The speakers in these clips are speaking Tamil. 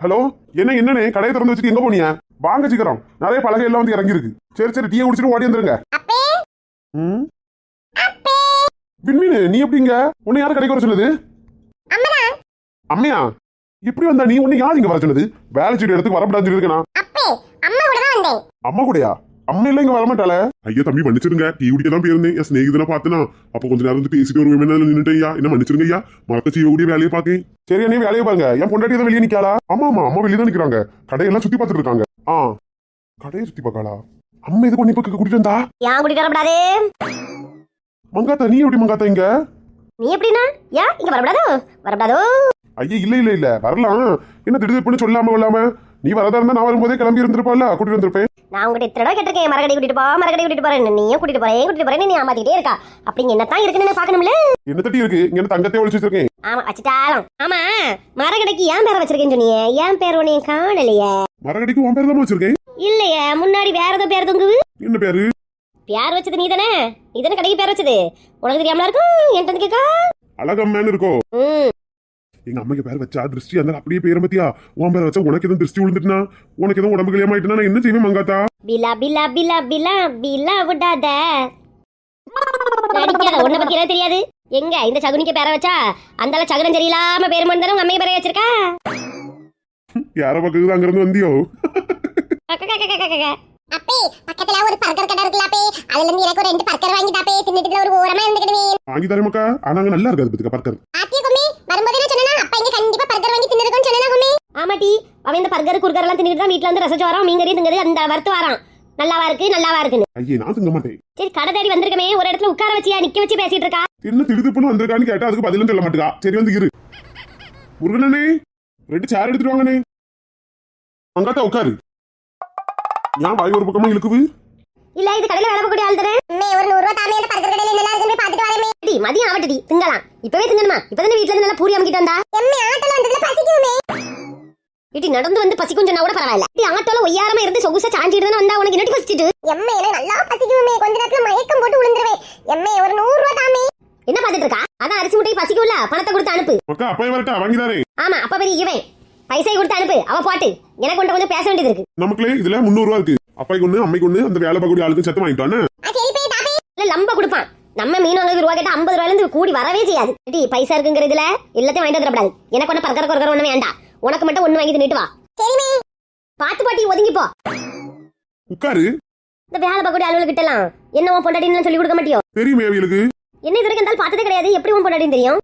ஹலோ, என்னண்ணே கடையை திறந்து வச்சுட்டு எங்க போனீங்க? வாங்க சீக்கிரம், நிறைய பலகை எல்லாம் வந்து இறங்கி இருக்கு. சரி டீயை குடிச்சிட்டு ஓடி வந்துருங்க. விண்மீன், நீ எப்படிங்க? உன்னை யாரும் கடைக்கு வர சொன்னது? அம்மையா, இப்படி வந்தா நீ உன்னை யார் இங்க வர சொன்னது? வேலை செய்யற இடத்துக்கு வரப்படாது இருக்கா? அம்மா கூடயா? அம்மா இல்ல இங்க வரமாட்டாளே. ஐயா தம்பி மன்னிச்சிருங்க, டீ குடிக்க தான் போயிருந்தேன். என் ஸ்நேகிதனா பார்த்தனா, அப்ப கொஞ்ச நேரம் வந்து பேசிட்டு ஒரு நின்னுட்டேயா. என்ன மன்னிச்சிருங்க ஐயா, மறக்க செய்யக்கூடிய வேலையை பாக்கேன். சரி நீ வேலையை பாருங்க. என் பொண்டாட்டி தான் வெளியே நிக்காளா? ஆமா அம்மா வெளியே தான் நிக்கிறாங்க. கடையெல்லாம் சுத்தி பார்த்துட்டு இருக்காங்க. கடையை சுத்தி பார்க்காளா? அம்மா இது பண்ணி பக்க கூட்டிட்டு வந்தா ஏன் கூட்டிட்டு வரப்படாதே? மங்காத்தா, நீ எப்படி மங்காத்தா இங்க? நீ எப்படின்னா ஏன் இங்க வரப்படாதோ? ஐயா இல்ல வரலாம். என்ன திடீர்னு சொல்லாம நீ வரதா இருந்தா நான் வரும்போதே கிளம்பி இருந்திருப்பால, கூட்டிட்டு வந்திருப்பேன். நான் உங்ககிட்ட இத்தனை கேட்டிருக்கேன், மரக்கடை கூட்டிட்டு போறேன். நீயும் கூட்டிட்டு போறேன்னு நீ ஆமாத்திட்டே இருக்கா. அப்படிங்க என்னத்தான் இருக்குன்னு பாக்கணும்ல. என்ன தட்டி இருக்கு இங்க? தங்கத்தை ஒழிச்சு வச்சிருக்கேன். ஆமா வச்சுட்டாலும். ஆமா, மரக்கடைக்கு ஏன் பேரை வச்சிருக்கேன்னு சொன்னியே, ஏன் பேர் உன்னைய காணலையே? மரக்கடைக்கு உன் பேர் தான் வச்சிருக்கேன். இல்லையே, முன்னாடி வேற ஏதோ பேர் தொங்குது. என்ன பேரு? பேர் வச்சது நீ தானே? நீதானே கடைக்கு பேர் வச்சது. உனக்கு தெரியாமலா இருக்கும். என்கிட்ட கேட்கா அழகம்மான்னு இருக்கோ? எங்க அம்மைக்கு பேர் வச்சா திருஷ்டி அந்த அப்படியே பேர பத்தியா? உன் பேர் வச்சா உனக்கு எதுவும் திருஷ்டி விழுந்துட்டுனா, உனக்கு எதுவும் உடம்பு கல்யாணம் நான் என்ன செய்வேன் மங்காத்தா? பிலா பிலா பிலா பிலா பிலா விடாத. நடிக்காத, உன்னை பத்தி என்ன தெரியாது. எங்க இந்த சகுனிக்கு பேர வச்சா அந்த சகுனம் சரியில்லாம பேர் மணி தானே உங்க அம்மையை பேர வச்சிருக்கா. யார பக்கத்துல அங்க இருந்து வந்தியோ? அப்பே பக்கத்துல ஒரு பர்கர் கடை இருக்குல அப்பே, அதுல இருந்து எனக்கு ஒரு 2 பர்கர் வாங்கி தாப்பே, தின்னுட்டு ஒரு ஓரமா இருந்துக்கிடுவேன். வாங்கி தரேன்க்கா. ஆனா அங்க நல்லா இருக்காது பத்துக்க பர்கர். ஆத்திய கும்மி வரும்போதே நான் சொன்னேனா அப்பா இங்க கண்டிப்பா பர்கர் வாங்கி தின்னுறதுன்னு சொன்னேனா கும்மி? ஆமாட்டி, அவன் இந்த பர்கர் குர்கர் எல்லாம் தின்னுட்டு தான் வீட்ல வந்து ரசம் சோறாம் மீன்கறி திங்குது. அந்த வறுத்து வாரான் நல்லாவா இருக்குன்னு. ஐயே நான் திங்க மாட்டேன். சரி கடை தேடி வந்திருக்கமே, ஒரு இடத்துல உட்கார வச்சியா நிக்க வச்சு பேசிட்டு இருக்கா? என்ன திடுதுப்புன்னு வந்திருக்கான்னு கேட்டா அதுக்கு பதிலும் சொல்ல மாட்டேங்கா. சரி வந்து இரு. முருகனே 2 சேர் எடுத்துட்டு வாங்கனே. மங்காத்தா உட்காரு. ஏன் வாய் ஒரு பக்கமா இழுக்குது? இல்ல இது கடையில வேலை பார்க்கக்கூடிய ஆள் தானே. அம்மே ஒரு 100 ரூபாய் தாமே, அந்த பர்கர் கடையில என்னலாம் இருக்குன்னு பாத்துட்டு வரேன். டி மதியம் ஆவட்டடி திங்கலாம். இப்பவே திங்கணுமா? இப்பதானே வீட்ல இருந்து நல்லா பூரி அமுக்கிட்டு வந்தா. அம்மே ஆட்டோல வந்ததுல பசிக்குமே. இடி நடந்து வந்து பசிக்கும் சொன்னா கூட பரவாயில்ல. டி ஆட்டோல ஒய்யாரமா இருந்து சொகுசா சாஞ்சிட்டு தானே வந்தா. உனக்கு என்னடி பசிச்சிட்டு? அம்மே எனக்கு நல்லா பசிக்குமே, கொஞ்ச நேரத்துல மயக்கம் போட்டு விழுந்துருவேன். அம்மே ஒரு 100 ரூபாய் தாமே. என்ன பாத்துட்டு இருக்கா? அதான் அரிசி முட்டை பசிக்கும்ல, பணத்தை கொடுத்து அனுப்பு. அக்கா அப்பா வரட்டா வாங்கி தரேன். ஆமா அப்பா பெரிய இவன் பைசை கொடுத்து அனுப்பு. அவ போட்டு எனக்கு கொஞ்சம் பேச வேண்டியது இருக்கு. நமக்குள்ளே இதுல 300 ரூபாய் இருக்கு. அப்பாய்க்கு ஒண்ணு அம்மைக்கு ஒண்ணு, அந்த வேலை பார்க்கக்கூடிய ஆளுக்கு சேர்த்து வாங்கிட்டானே. சரி பே தாப்பே. இல்ல லம்ப கொடுப்பான். நம்ம மீன் வாங்குறது ரூபா கேட்டா 50 ரூபாயில இருந்து கூடி வரவே செய்யாது. டி பைசா இருக்குங்கிறதுல எல்லாத்தையும் வாங்கிட்டு வந்துடக்கூடாது. எனக்கு ஒண்ணு பர்கர் ஒண்ணு வேண்டாம். உனக்கு மட்டும் ஒண்ணு வாங்கி தின்னுட்டு வா. சரிமே. பாத்து பாட்டி ஒதுங்கி போ. உட்காரு. இந்த வேலை பார்க்கக்கூடிய ஆளுகளுக்கு கிட்டலாம் என்ன உன் பொண்டாட்டின்னு சொல்லி கொடுக்க மாட்டியோ? தெரியுமே அவங்களுக்கு. என்ன இது வரைக்கும் பார்த்ததே கிடையாது. எப்படி உன் பொண்டாட்டின்னு தெரியும்?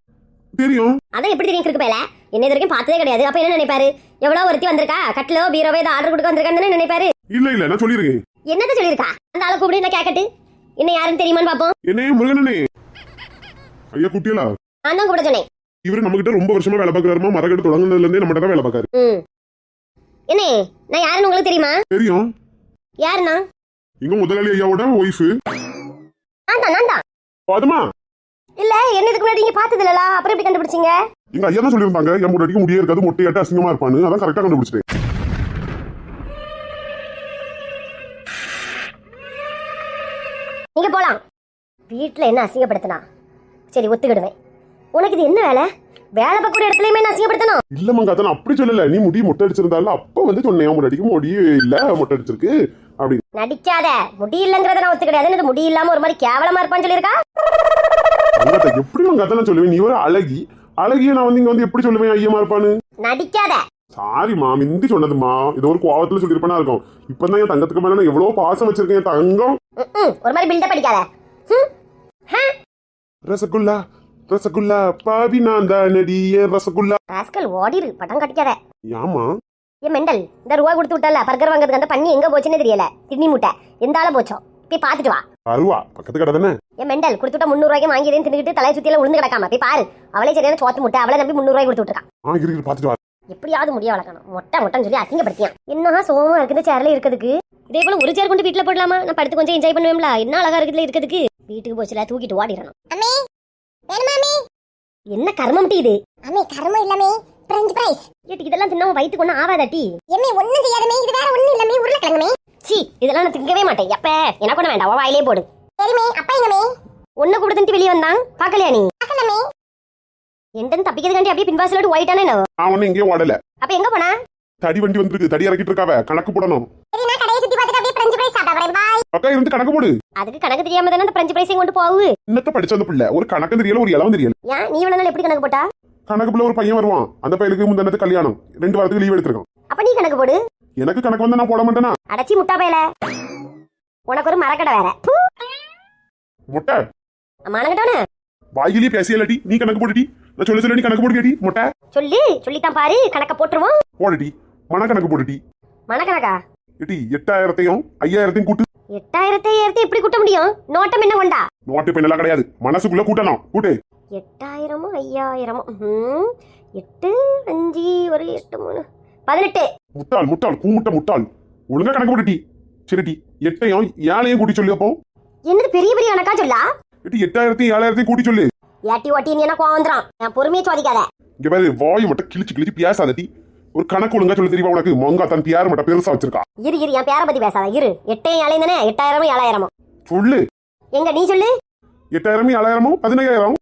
தெரியும். அதான் எப்படி தெரியும் இருக்கு பேல? என்ன இது வரைக்கும் பார்த்ததே கிடையாது. அப்ப என்ன நினைப்பாரு? எவ்வளவு ஒருத்தி வந்திருக்கா, கட்டிலோ பீரோவே ஏதோ ஆர்டர் கொடுக்க வந்திருக்கான்னு நினைப்பாரு. இல்ல நான் சொல்லிருக்கேன். என்னத்த சொல்லிருக்கா? அந்த ஆளை கூப்பிடு, நான் கேக்கட்டு. என்ன யாருன்னு தெரியுமான்னு பாப்போம். என்ன முருகனே? ஐயா குட்டியலா? நான் தான் கூட சொன்னேன். இவரு நம்ம கிட்ட ரொம்ப வருஷமா வேலை பார்க்கறாருமா. மரக்கடை தொடங்குனதுல இருந்தே நம்ம கிட்ட தான் வேலை பார்க்கறாரு. என்ன நான் யாருன்னு உங்களுக்கு தெரியுமா? தெரியும். யாருன்னா? எங்க முதலாளி ஐயாவோட ஒய்ஃப். நான் தான். பாதுமா? இல்ல என்ன இதுக்கு முன்னாடி நீங்க பார்த்தது இல்லல, அப்புறம் எப்படி கண்டுபிடிச்சீங்க? எங்க ஐயா தான் சொல்லிருந்தாங்க என் முன்னாடிக்கு முடியே இருக்காது, மொட்டையாட்ட அசிங்கமா இருப்பான்னு. அதான் கரெக்டா கண்டுபிடிச்சிட்டேன். நீங்க போலாம். வீட்டுல என்ன அசிங்கப்படுத்தினா சரி ஒத்துக்கிடுவேன். உனக்கு இது என்ன வேலை? வேலை பார்க்கக்கூடிய இடத்துலயுமே என்ன அசிங்கப்படுத்தணும்? இல்ல மங்காத்தா அப்படி சொல்லல. நீ முடி மொட்டை அடிச்சிருந்தாலும் அப்ப வந்து சொன்னேன் முன்னாடிக்கு முடி இல்ல மொட்டை அடிச்சிருக்கு அப்படி. நடிக்காத. முடி இல்லங்கிறத நான் ஒத்துக்கிடாது. எனக்கு முடி இல்லாம ஒரு மாதிரி கேவலமா இருப்பான்னு சொல்லிருக்கா. மங்காத்தா எப்படி மங்காத்தா நான் சொல்லுவேன்? நீ ஒரு அழகி. அழகிய நான் வந்து இங்க வந்து எப்படி சொல்லுவேன் ஐயமா இருப்பான்னு? நடிக்காத. சாரிமா மிந்தி சொன்னதுமா. இது ஒரு கோவத்துல சொல்லிருப்பேனா இருக்கும். இப்பதான் என் தங்கத்துக்கு மேல நான் எவ்வளவு பாசம் வச்சிருக்கேன். என் தங்கம் ஒரு மாதிரி பில்டப் அடிக்காத. ரசகுல்லா ரசகுல்லா பாவி நான் தான் நடியே ரசகுல்லா. ராஸ்கல் ஓடிரு, படம் கட்டிக்காத. ஆமா ஏ மெண்டல், இந்த ரூபா கொடுத்து விட்டல பர்கர் வாங்குறதுக்கு அந்த பண்ணி எங்க போச்சுன்னு தெரியல. திண்ணி மூட்டை எந்த ஆள போச்சோ போய் பாத்துட்டு வா. அருவா பக்கத்து கடை தானே. ஏ மெண்டல், கொடுத்துட்டா 300 ரூபாய்க்கு வாங்கிடுன்னு தின்னுட்டு தலையை சுத்தியில உளுந்து கிடக்காம போய் பாரு. அவளே சரியான சோத்து முட்டை, அவளை நம்பி 300 ரூபாய் கொடுத்து விட்டுருக்கான். இருக்கு பாத்துட்டு வா. எப்படியாவது முடிய வளர்க்கணும். மொட்டைன்னு சொல்லி அசிங்கப்படுத்தியான். என்ன சோகமா இருக்குது சேர்ல இருக்கிறதுக்கு. இதே போல ஒரு சேர் கொண்டு வீட்டுல போடலாமா? நான் படுத்து கொஞ்சம் என்ஜாய் பண்ணுவேன்ல. என்ன அழகா இருக்குதுல இருக்கிறதுக்கு. வீட்டுக்கு போச்சுல தூக்கிட்டு ஓடிடணும். அம்மே வேணுமாமே? என்ன கர்மம் இது? அம்மே கர்மம் இல்லமே, பிரெஞ்ச் ஃப்ரைஸ். ஏட்டி இதெல்லாம் தின்னா வயித்துக்கு ஒண்ணு ஆவாதாட்டி. எம்மே ஒண்ணும் செய்யாதமே, இது வேற ஒண்ணும் இல்லமே, உருளைக்கிழங்குமே. சீ இதெல்லாம் நான் திங்கவே மாட்டேன். எப்ப எனக்கு ஒண்ணு வேண்டாம், வாயிலே போடு. சரிமே. அப்பா எங்கமே? ஒண்ணு கூட தின்ட்டு வெளியே வந்தான். பாக்கலையா நீ? பாக்கலமே. என்டன் தப்பிக்கிறதுக்காண்டி அப்படியே பின்வாசலோடு ஒயிட்டானே. நான் ஒண்ணு இங்கே ஓடல. அப்ப எங்க போனா? தடி வண்டி வந்திருக்கு, தடி இறக்கிட்டு இருக்காவ, கணக்கு போடணும். சரி நான் கடையை சுத்தி பார்த்துட்டு அப்படியே பிரெஞ்சு ஃப்ரைஸ் சாப்பிட போறேன். பாய். அக்கா இருந்து கணக்கு போடு. அதுக்கு கணக்கு தெரியாம தானே அந்த பிரெஞ்சு பிரைஸையும் கொண்டு போவு. இன்னத்த படிச்ச அந்த பிள்ளை ஒரு கணக்கு தெரியல, ஒரு இளவும் தெரியல. ஏன் நீ இவ்வளவு நாள் எப்படி கணக்கு போட்டா? கணக்கு பிள்ளை ஒரு பையன் வருவான், அந்த பையனுக்கு முந்தினத்து கல்யாணம், 2 வாரத்துக்கு லீவ் எடுத்திருக்கான். அப்ப நீ கணக்கு போடு. எனக்கு கணக்கு வந்தா நான் போட மாட்டேனா? அடச்சி முட்டா பயல, உனக்கு ஒரு மரக்கடை வேற. முட்டை மானகட்டானே வாயிலே பேசியலடி, நீ கணக்கு போடுடி. நான் சொல்ல நீ கணக்கு போடு கேட்டி. முட்டை சொல்லித்தான் பாரு, கணக்க போட்டுருவோம். போடுடி, மன கணக்கு போடுடி. மனக்கணக்கா? ஏடி 8000ஐயும் 5000ஐயும் கூட்டு. 8000 எப்படி கூட்ட முடியும்? நோட்டம் என்ன கொண்டா? நோட்டு பெண்ணெல்லாம் கிடையாது, மனசுக்குள்ள கூட்டணும். கூட்டு 8000 5000 8 5 ஒரு 8 3 18. முட்டாள் முட்டாள் கூமுட்ட முட்டாள். ஒழுங்கா கணக்கு போடுடி. சரிடி, 8ஐயும் 7ஐயும் கூட்டி சொல்லு. அப்போ என்னது பெரிய பெரிய கணக்கா சொல்லா? ஏடி 8000ஐயும் 7000ஐயும் கூட்டி சொல்லு. ஏட்டி ஓட்டி நீ என்ன கோவம் வந்துறான்? நான் பொறுமையை சோதிக்காத. இங்க பாரு, வாய் மட்டும் கிழிச்சு கிழிச்சு பேசாதடி. ஒரு கணக்கு ஒழுங்கா சொல்ல தெரியுமா உனக்கு? மொங்கா தன் பேர் மட்டும் பெருசா வச்சிருக்கா. இரு என் பேரை பத்தி பேசாத. இரு 8 7 தானே, 8000 7000. சொல்லு. எங்க நீ சொல்லு. 8000 7000 15000.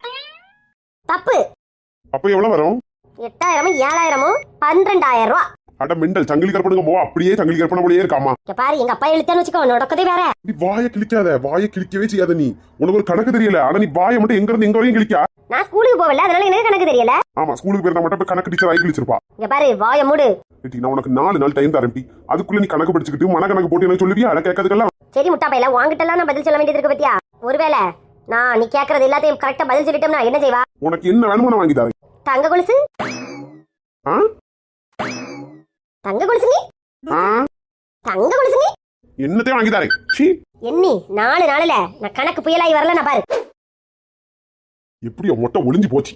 தப்பு. அப்ப எவ்வளவு வரும்? 8000 7000 12000 ரூபா. அட மெண்டல், சங்கிலி கற்பனுங்க போ, அப்படியே சங்கிலி கற்பனை போலயே இருக்காமா. இங்க பாரு, எங்க அப்பா எழுத்தான்னு வச்சுக்கோ, நடக்கதே வேற. நீ வாயை கிழிக்காத, வாயை கிழிக்கவே செய்யாத. நீ உனக்கு ஒரு கணக்கு தெரியல, ஆனா நீ வாயை மட்டும் எங்க இருந்து எங்க வரையும் கிழிக்கா. நான் ஸ்கூலுக்கு போகல, அதனால எனக்கு கணக்கு தெரியல. ஆமா, ஸ்கூலுக்கு போயிருந்தா மட்டும் இப்ப கணக்கு டீச்சர் ஆகி கிழிச்சிருப்பா. இங்க பாரு, வாயை மூடு. நான் உனக்கு 4 நாள் டைம் தரேன். அதுக்குள்ள நீ கணக்கு படிச்சுக்கிட்டு மன கணக்கு போட்டு எனக்கு சொல்லுவியா? அதை கேட்கறதுக்கெல்லாம் சரி முட்டா பையல, வாங்கிட்டலாம் நான் பதில் சொல்ல வேண்டியது இருக்கு பத்தியா? ஒருவேளை நான் நீ கேட்கறது எல்லாத்தையும் கரெக்டா பதில் சொல்லிட்டோம்னா என்ன செய்வா? உனக்கு என்ன வேணுமோ நான் வாங்கி தரேன். தங்க கொலுசு. தங்க கொலுசு நீ? தங்க கொலுசு நீ? என்னத்தையும் வாங்கி தரேன். எண்ணி 4 நாள்ல நான் கணக்கு புயலாகி வரல. நான் பாரு எப்படியோ மொட்டை ஒளிஞ்சு போச்சு.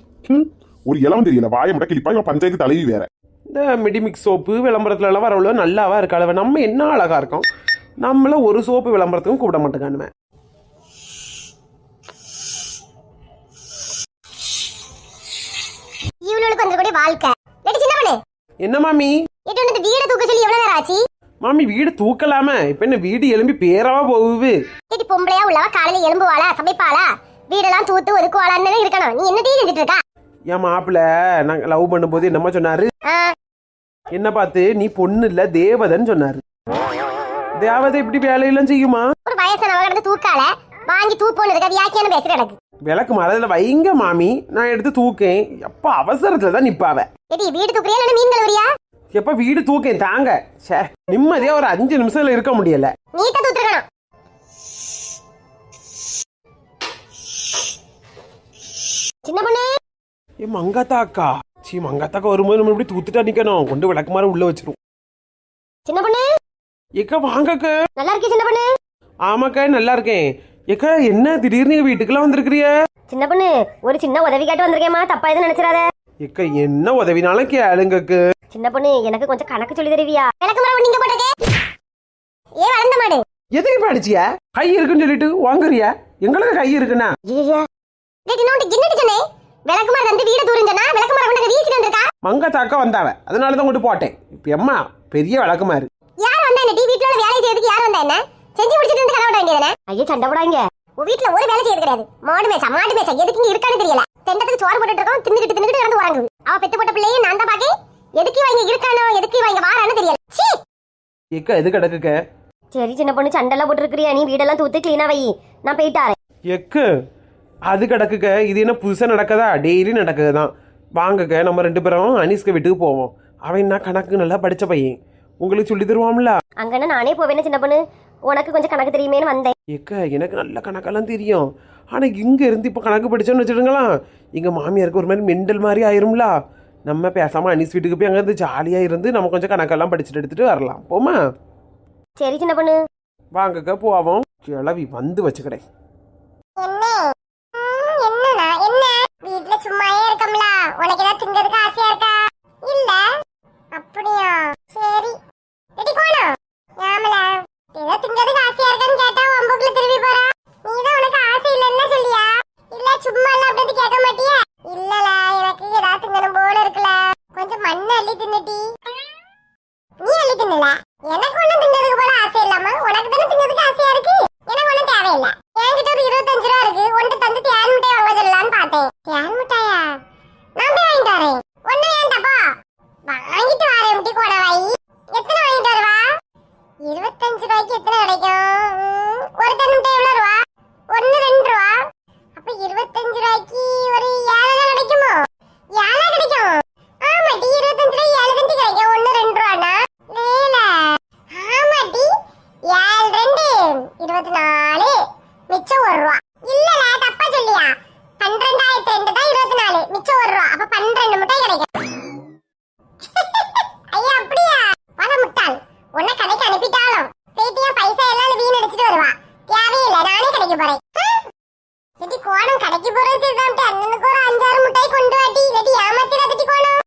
ஒரு இளவும் தெரியல, வாயை மட்டும் கிழிப்பா. இவன் பஞ்சாயத்து தலைவி வேற. இந்த மெடிமிக்ஸ் சோப்பு விளம்பரத்துல எல்லாம் வரவுள்ள நல்லாவா இருக்காளவ? நம்ம என்ன அழகா இருக்கோம், நம்மள ஒரு சோப்பு விளம்பரத்துக்கும் கூப்பிட மாட்டேங்கானுமே. இவளுக்கு வந்து கூட வாழ்க்கை. லேடி சின்ன பண்ணு. என்ன மாமி? இது வந்து வீடு தூக்க சொல்லி எவ்வளவு நேரம் ஆச்சு? மாமி வீடு தூக்கலாம? இப்ப என்ன வீடு எலும்பி பேரவா போகுது? லேடி பொம்பளையா உள்ளவா காலையில எலும்புவாளா, சமைப்பாளா, வீடெல்லாம் தூத்து ஒதுக்குவாளான்னு இருக்கணும். நீ என்ன டீ செஞ்சுட்டு இருக்கா? என் மாப்பிள்ள நாங்க லவ் பண்ணும்போது என்னமா சொன்னாரு? என்ன பார்த்து நீ பொண்ணு இல்ல தேவதன்னு சொன்னாரு. தேவதை இப்படி வேலையெல்லாம் செய்யுமா? ஒரு வயசானவங்க கிடந்து தூக்கால வாங்கி தூப்போன்னு இருக்க வியாக்கியானம் பேசுற எனக்கு. விளக்கு மரத்துல வைங்க மாமி, நான் எடுத்து தூக்கேன். எப்ப அவசரத்துல தான் நிப்பாவ. லேடி வீடு தூக்குறியா இல்ல மீன் கழுவுறியா? எப்ப வீடு தூக்கேன் தாங்க. சே, நிம்மதியா ஒரு 5 நிமிஷத்துல இருக்க முடியல. நீட்டா தூத்துறணும். சின்ன பொண்ணு. ஏ மங்காத்தா அக்கா, சீ மங்காத்தாக்கா வரும்போது நம்ம இப்படி தூத்துட்டா நிக்கணும். கொண்டு விளக்கு மாதிரி உள்ள வச்சிரும். சின்ன பொண்ணு ஏக்கா வாங்கக்க. நல்லா இருக்கே சின்ன பொண்ணு. ஆமாக்கா நல்லா இருக்கேன். ஏக்கா என்ன திடீர்னு எங்க வீட்டுக்குலாம் வந்திருக்கிறிய? சின்ன பொண்ணு ஒரு சின்ன உதவி கேட்டு வந்திருக்கேம்மா, தப்பா எதுவும் நினைச்சிடாத. ஏக்கா என்ன உதவினாலும் கேளுங்கக்கு. சின்ன பொண்ணு எனக்கு கொஞ்சம் கணக்கு சொல்லி தருவியா? விளக்கு மரம் நீங்க போட்டுருக்கு. ஏ வளர்ந்த மாடு. எதுக்கு படிச்சியா? கை இருக்குன்னு சொல்லிட்டு வாங்குறியா? எங்களுக்கு கை இருக்குன்னா ஐயா லேடி நான் என்னடி சொன்னேன்? விளக்கு மரம் வந்து வீடு தூரிஞ்சனா விளக்கு மரம் கொண்டு வீசிட்டு வந்திருக்கா. மங்காத்தாக்கா வந்தாவ, அதனால தான் கொண்டு போட்டேன். இப்ப அம்மா பெரிய விளக்குமா இருக்கு. யார் வந்தா என்ன? வீட்டுல வேலை செய்யறதுக்கு யார் வந்தா என்ன? செஞ்சு முடிச்சிட்டு வந்து கலவட வேண்டியதானே? ஐயா சண்டை போடாங்க. உன் வீட்டுல ஒரு வேலை செய்யறது கிடையாது. மாடு மேய்ச்சா எதுக்கு இங்க இருக்கான்னு தெரியல. தெண்டத்துக்கு சோறு போட்டுட்டு இருக்கோம், தின்னுக்கிட்டு கிடந்து உறங்குது. அவ பெத்து போட்ட பிள்ளையே நான் தான் பாக்கேன். எதுக்கு இவங்க இருக்கானோ எதுக்கு இவங்க வாரான்னு தெரியல. சீ ஏக்கா எது கிடக்குக்க? சரி சின்ன பொண்ணு சண்டெல்லாம் போட்டுருக்கிறியா? நீ வீடெல்லாம் தூத்து கிளீனா வை, நான் போயிட்டாரேன். எக்கு அது கிடக்குக்க. இது என்ன புதுசா நடக்கதா? டெய்லி நடக்குதுதான். வாங்கக்க, நம்ம 2 பேரும் அனிஸ்க வீட்டுக்கு போவோம். அவன் என்ன கணக்கு நல்லா படிச்ச பையன், உங்களுக்கு சொல்லி தருவான்ல. அங்கன்னா நானே போவேன்னு சின்ன பொண்ணு, உனக்கு கொஞ்சம் கணக்கு தெரியுமேன்னு வந்தேன். ஏக்கா எனக்கு நல்ல கணக்கெல்லாம் தெரியும். ஆனா இங்க இருந்து இப்ப கணக்கு படிச்சோன்னு வச்சுடுங்களா, எங்க மாமியாருக்கு ஒரு மாதிரி மெண்டல் மாதிரி ஆயிரும்ல. நம்ம பேசாம அனிஸ் வீட்டுக்கு போய் அங்க இருந்து ஜாலியா இருந்து நம்ம கொஞ்சம் கணக்கெல்லாம் படிச்சுட்டு எடுத்துட்டு வரலாம். போமா? சரி சின்ன பொண்ணு வாங்கக்க போவோம். கிளவி வந்து வச்சுக்கடை. என்ன வீட்டுல சும்மாயே இருக்கம்ல, உனக்கு ஏதாவது திங்கிறதுக்கு ஆசையா இருக்கா? இல்ல அப்படியா? சரி ரெடி போனா ஆமல ஏதோ திங்கிறதுக்கு ஆசையா இருக்கான்னு கேட்டா ஒம்புக்குள்ள திரும்பி போறா. நீதான் உனக்கு ஆசை இல்லைன்னு சொல்லியா? இல்ல சும்மா எல்லாம் அப்படி கேட்க மாட்டியா? இல்லல எனக்கு ஏதாவது திங்கணும் போல இருக்குல்ல, கொஞ்சம் மண்ணு அள்ளி தின்னுட்டி. நீ அள்ளி தின்னல, எனக்கு ஒண்ணும் திங்கிறதுக்கு போல ஆசை இல்லாம உனக்கு தானே திங்கிறதுக்கு ஆசையா இருக்கு. எனக்கு ஒண்ணும் தேவையில்லை. என்கிட்ட ஒரு 25 ரூபா இருக்கு, ஒன்று தந்து தேன் மிட்டாய் வாங்க சொல்லலான்னு பார்த்தேன். தேன் மிட்டாயா? நான் போய் வாங்கிட்டு வரேன். ஒண்ணு வேண்டாப்பா, வாங்கிட்டு வரேன். கூட வை. ரூபாய்க்கு எத்தனை கிடைக்கும்? ஒரு தன் முட்டை எவ்வளவு ரூபா? 1-2 ரூபா. அப்ப 25 ரூபாய்க்கு ஒரு 7 கிடைக்குமோ? 7 கிடைக்கும். ஆமாட்டி 25 ரூபாய் 7 தண்டி கிடைக்கும். 1-2 ரூபானா லேல. ஆமாட்டி 7 2 24 மிச்சம் 1 ரூபா. இல்லல தப்பா சொல்லியா? 12,002 தான் 24 மிச்சம் 1 ரூபா. அப்ப 12 முட்டை கிடைக்கும். ஐயா அப்படியா? வர முட்டாள். உன்னை கடைக்கு அனுப்பிட்டாலும் பேட்டியா பைசா எல்லாம் வீண் அடிச்சிட்டு வருவா. தேவையில்லை, நானே கடைக்கு போறேன். இல்லாட்டி கோணம் கடைக்கு போறது சரிதான். அண்ணனுக்கு ஒரு 5-6 முட்டாய் கொண்டு வாட்டி. இல்லாட்டி ஏமாத்திராதட்டி கோணம்.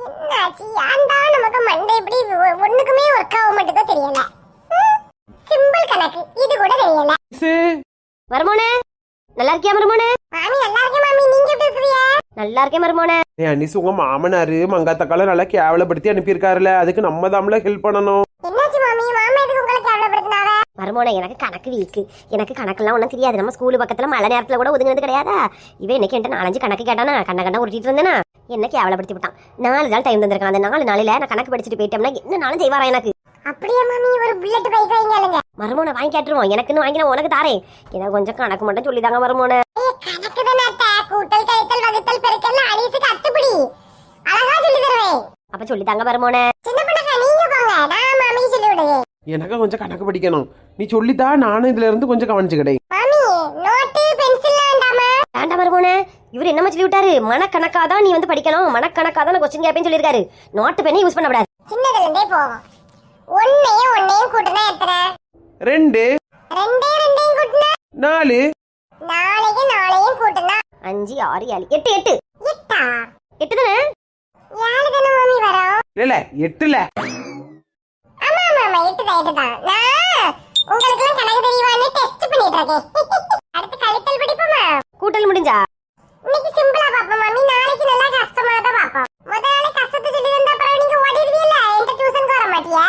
என்னாச்சு? ஏன்டா நமக்கு மண்டை இப்படி ஒண்ணுக்குமே ஒர்க் ஆக மாட்டேதோ தெரியல. சிம்பிள் கணக்கு இது கூட தெரியல. மருமோனே நல்லா இருக்கியா மருமோனே? மாமி நல்லா இருக்கேன் மாமி. நீங்க எப்படி இருக்கீங்க? நல்லா இருக்கேன் மருமோனே. அனிஸ் உங்க மாமனாரு மங்காத்தக்கால நல்லா கேவலப்படுத்தி அனுப்பியிருக்காருல, அதுக்கு நம்ம தாம்ல ஹெல்ப் பண்ணணும். என்னாச்சு மாமி? மாமா எதுக்கு உங்களை கேவலப்படுத்தினாவ? மருமோனே எனக்கு கணக்கு வீக்கு. எனக்கு கணக்கெல்லாம் ஒன்றும் தெரியாது. நம்ம ஸ்கூல் பக்கத்துல மழை நேரத்துல கூட ஒதுங்கினது கிடையாதா? இவன் இன்னைக்கு என்கிட்ட 4-5 கணக்கு கேட்டானா கண்ண உருட்டிட்டு இருந்தேனா என்ன கேவலப்படுத்தி விட்டான். 4 நாள் டைம் தந்திருக்கான். அந்த 4 நாளில நான் கணக்கு படிச்சுட்டு போயிட்டோம்னா என்ன நாளும் செய்வாரா எனக்கு. அப்படியே மாமி ஒரு புல்லட் பைக் வாங்கியாலுங்க. மருமோனை வாங்கி கேட்டுருவோம். எனக்குன்னு வாங்கினா உனக்கு தாரேன். எனக்கு கொஞ்சம் கணக்கு மட்டும் சொல்லிதாங்க மருமோனை. கணக்கு தானே அத்தை. கூட்டல் கழித்தல் வகுத்தல் பெருக்கல் அடிசுக்கு அத்துப்படி அழகா சொல்லி தருவேன். அப்ப சொல்லித்தாங்க மருமோனை. சின்ன பண்ணக்கா நீங்க போங்க, நான் மாமி சொல்லி விடுவேன். எனக்கு கொஞ்சம் கணக்கு படிக்கணும். நீ சொல்லித்தா, நானும் இதுல இருந்து கொஞ்சம் கவனிச்சுக்கிட்டேன். மாமி நோட்டு பென்சில் வேண்டாமா? வேண்டாம் மருமோனை. இவர் என்னமா சொல்லி விட்டாரு? மனக்கணக்காதான் நீ வந்து படிக்கணும், மனக்கணக்காதான் கொஸ்டின் கேப்பேன்னு சொல்லியிருக்காரு. நோட்டு பெண்ணை யூஸ் பண்ணக்கூடாது. சின்னதுல இருந்தே போவோம். ஒன்னையும் கூட்டினா எத்தனை? 2 2 கூட்டினா 4 நாளையும் கூட்டினா 5 6 7 8 8 8 8 தானே? 7 தானே மாமி வரும்? இல்ல 8ல. ஆமா மாமா 8 தான். நான் உங்களுக்கு எல்லாம் கணக்கு தெரியுமான்னு டெஸ்ட் பண்ணிட்டு இருக்கேன். அடுத்து கழித்தல் படிப்போமா? கூட்டல் முடிஞ்சா? இன்னைக்கு சிம்பிளா பாப்போம் மாமி. நாளைக்கு நல்லா கஷ்டமா தான் பாப்போம். முதல் நாளே கஷ்டத்தை சொல்லி தந்தா அப்புறம் நீங்க ஓடிடுவீல்ல. என்கிட்ட டியூஷனுக்கு வர மாட்டியா?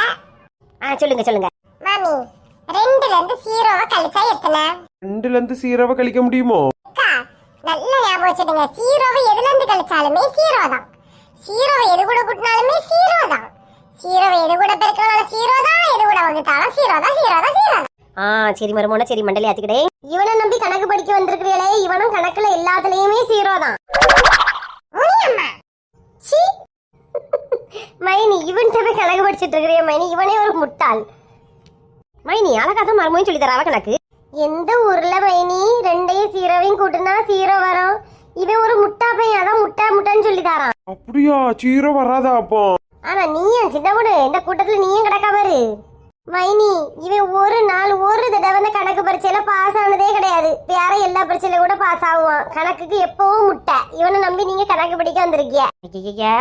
சொல்லுங்க சொல்லுங்க மாமி 2ல இருந்து 0 கழிச்சா எத்தனை? 2ல இருந்து 0 கழிக்க முடியுமோ? அக்கா நல்லா ஞாபகம் வச்சுடுங்க. 0 எதுல இருந்து கழிச்சாலுமே 0 தான். 0 எது கூட கூட்டினாலுமே 0 தான். 0 எது கூட பெருக்கினாலும் 0 தான். எது கூட வகுத்தாலும் 0 தான். 0 தான் 0 தான். சரி மருமோனை. சரி மண்டலி ஆத்திக்கிட்டே. இவனை நம்பி கணக்கு படிக்க வந்திருக்கிறீங்களே, இவனும் கணக்குல எல்லாத்துலயுமே 0 தான். முனியம்மா சீ. மைனி இவன்கிட்ட போய் கணக்கு படிச்சிட்டு இருக்கிறிய மைனி. இவனே ஒரு முட்டாள். மைனி அழகாதான் மருமோன்னு சொல்லி தராவ கணக்கு. எந்த ஊர்ல மைனி 2யும் 0வையும் கூட்டினா 0 வரும்? இவன் ஒரு முட்டா பையன், அதான் முட்டான்னு சொல்லி தரான். அப்படியா? 0 வராதா அப்போ? ஆனா நீயும் சின்ன பொண்ணு இந்த கூட்டத்துல நீயும் கிடக்கா பாரு. மைனி இவன் ஒரு தடவை அந்த கணக்கு பரீட்சையில பாஸ் ஆனதே கிடையாது. வேற எல்லா பரீட்சையில கூட பாஸ் ஆகுவான். கணக்குக்கு எப்பவும் முட்டை. இவனை நம்பி நீங்க கணக்கு படிக்க வந்திருக்கிய.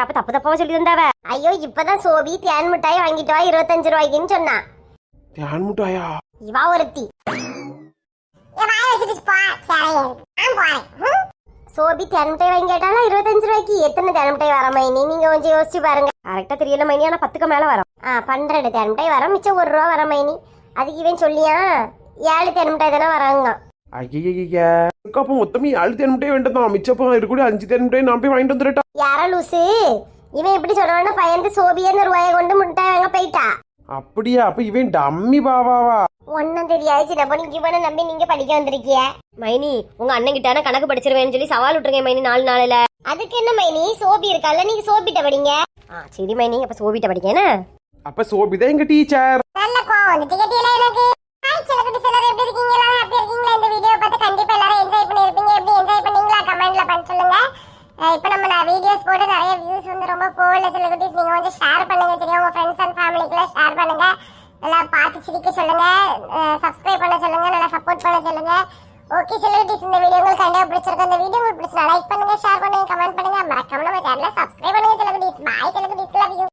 அப்ப தப்பாவா சொல்லி தந்தாவ. ஐயோ இப்பதான் சோபி தேன் மிட்டாய் வாங்கிட்டு வா 25 ரூபாய்க்குன்னு சொன்னான். தேன் மிட்டாயா? இவா ஒருத்தி. வாய வச்சுட்டு போ. சரி நான் போறேன். சோபி தேன் மிட்டாய் வாங்கி கேட்டாலும் 25 ரூபாய்க்கு எத்தனை தேன் மிட்டாய் வர மைனி? நீங்க கொஞ்சம் யோசிச்சு பாருங்க. கரெக்டா தெரியல மைனி, ஆனா 10க்கு மேல வரும். 12 தேன் மிட்டாய் வரும், மிச்சம் 1 ரூபா வர மைனி. அதுக்கு இவன் சொல்லியா 7 தேன் மிட்டாய் தானே வராங்க. ஐயா அப்போ மொத்தமே 7 தேன் மிட்டாய் வேண்டதான். மிச்சப்போ இருக்கக்கூடிய 5 தேன் மிட்டாய் நான் போய் வாங்கிட்டு வந்துட்டா. யாரா லூசு? இவன் எப்படி சொல்றான்னு பயந்து சோபியா ரூபாயை கொண்டு மிட்டாய் வாங்க போயிட்டா. அப்படியா? அப்ப இவன் டம்மி பாவாவா? ஒன்னும் தெரியாது சின்ன பொண்ணு. இவனை நம்பி நீங்க படிக்க வந்திருக்கிய. மைனி உங்க அண்ணன் கிட்ட கணக்கு படிச்சிருவேன்னு சொல்லி சவால் விட்டுருங்க மைனி 4 நாள்ல. அதுக்கு என்ன மைனி, சோபி இருக்கால, நீங்க சோபிட்ட படிங்க. சரி மைனி, அப்ப சோபிட்ட படிக்கேன்னு. அப்ப சோபிதான் எங்க டீச்சர். நல்ல கோவம் வந்துட்டு கேட்டியல எனக்கு. ஹாய் சிலகுட்டி சிலர், எப்படி இருக்கீங்க? எல்லாரும் ஹாப்பி இருக்கீங்களா? இந்த வீடியோ பார்த்து கண்டிப்பா எல்லாரும் என்ஜாய் பண்ணிருப்பீங்க. எப்படி என்ஜாய் பண்ணீங்களா கமெண்ட்ல பண்ண சொல்லுங்க. இப்போ நம்ம வீடியோஸ் போட்டு நிறைய வியூஸ் வந்து ரொம்ப போகல சிலகுட்டிஸ். நீங்க கொஞ்சம் ஷேர் பண்ணுங்க சரியா? உங்க ஃப்ரெண்ட்ஸ் அண்ட் ஃபேமிலிக்குலாம் ஷேர் பண்ணுங்க. எல்லாம் பார்த்து சிரிக்க சொல்லுங்க, சப்ஸ்கிரைப் பண்ண சொல்லுங்க, நல்லா சப்போர்ட் பண்ண சொல்லுங்க. ஓகே சிலகுட்டிஸ், இந்த வீடியோ உங்களுக்கு கண்டிப்பா பிடிச்சிருக்கு. இந்த வீடியோ உங்களுக்கு பிடிச்சா லைக் பண்ணுங்க, ஷேர் பண்ணுங்க, கமெண்ட் பண்ணுங்க. மறக்காம நம்ம சேனலை சப்ஸ்கிரைப் பண்ணுங்க சிலகுட்டிஸ். பாய் சிலகுட்டிஸ், லவ் யூ.